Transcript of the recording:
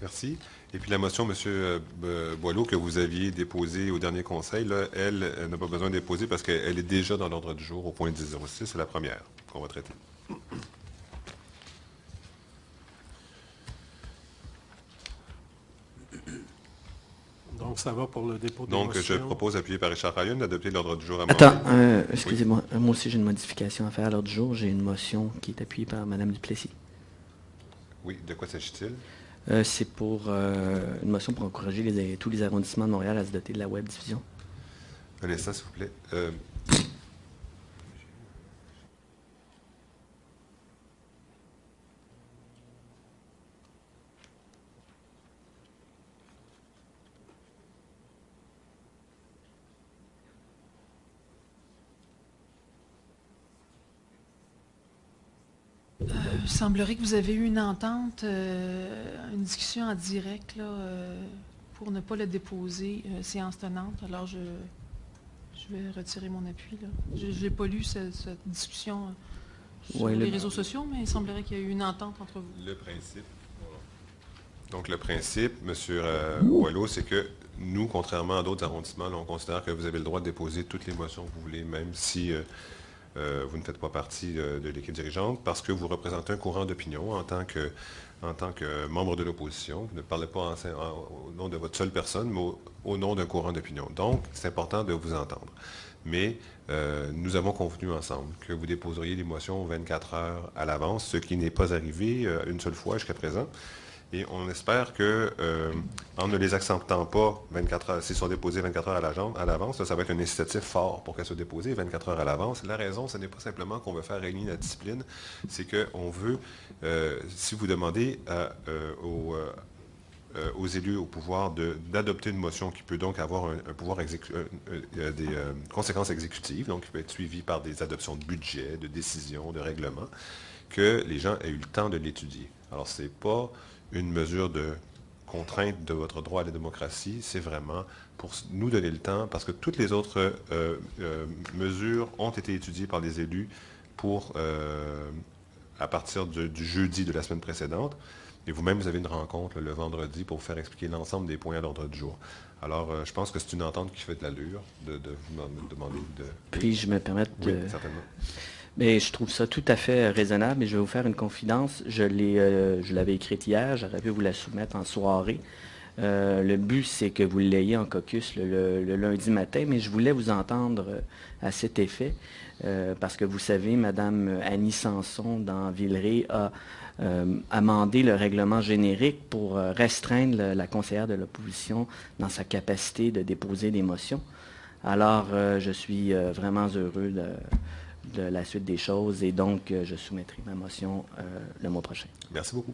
Merci. Et puis la motion, M. Boileau, que vous aviez déposée au dernier conseil, là, elle n'a pas besoin de déposer parce qu'elle est déjà dans l'ordre du jour au point 10.06. C'est la première qu'on va traiter. Donc, ça va pour le dépôt de Donc, je motion. propose, appuyé par Richard Rayonne, d'adopter l'ordre du jour amendé. Attends, excusez-moi. Moi aussi, j'ai une modification à faire à l'ordre du jour. J'ai une motion qui est appuyée par Mme Duplessis. Oui, de quoi s'agit-il? C'est pour une motion pour encourager tous les arrondissements de Montréal à se doter de la web diffusion. Un instant, s'il vous plaît. Il semblerait que vous avez eu une entente, une discussion en direct là, pour ne pas le déposer séance tenante. Alors, je vais retirer mon appui. Là. Je n'ai pas lu cette discussion sur les réseaux sociaux, mais il semblerait qu'il y ait eu une entente entre vous. Le principe. Donc, le principe, M. Boileau, c'est que nous, contrairement à d'autres arrondissements, là, on considère que vous avez le droit de déposer toutes les motions que vous voulez, même si vous ne faites pas partie de l'équipe dirigeante, parce que vous représentez un courant d'opinion en tant que membre de l'opposition. Vous ne parlez pas au nom de votre seule personne, mais au nom d'un courant d'opinion. Donc, c'est important de vous entendre. Mais nous avons convenu ensemble que vous déposeriez les motions 24 heures à l'avance, ce qui n'est pas arrivé une seule fois jusqu'à présent. Et on espère que, en ne les acceptant pas 24 heures, s'ils sont déposés 24 heures à l'avance, ça va être un incitatif fort pour qu'elles soient déposées 24 heures à l'avance. La raison, ce n'est pas simplement qu'on veut faire régner la discipline, c'est qu'on veut, si vous demandez aux élus au pouvoir d'adopter une motion qui peut donc avoir un pouvoir des conséquences exécutives, donc qui peut être suivie par des adoptions de budget, de décisions, de règlements, que les gens aient eu le temps de l'étudier. Alors, ce n'est pas une mesure de contrainte de votre droit à la démocratie, c'est vraiment pour nous donner le temps, parce que toutes les autres mesures ont été étudiées par les élus à partir du jeudi de la semaine précédente. Et vous-même, vous avez une rencontre le vendredi pour vous faire expliquer l'ensemble des points à l'ordre du jour. Alors, je pense que c'est une entente qui fait de l'allure de vous demander de... Puis-je me permettre de... Oui, certainement. Mais je trouve ça tout à fait raisonnable et je vais vous faire une confidence. Je l'avais écrite hier, j'aurais pu vous la soumettre en soirée. Le but, c'est que vous l'ayez en caucus le lundi matin, mais je voulais vous entendre à cet effet, parce que vous savez, Mme Annie Sanson, dans Villeray, a amendé le règlement générique pour restreindre la conseillère de l'opposition dans sa capacité de déposer des motions. Alors, je suis vraiment heureux de la suite des choses et donc je soumettrai ma motion le mois prochain. Merci beaucoup.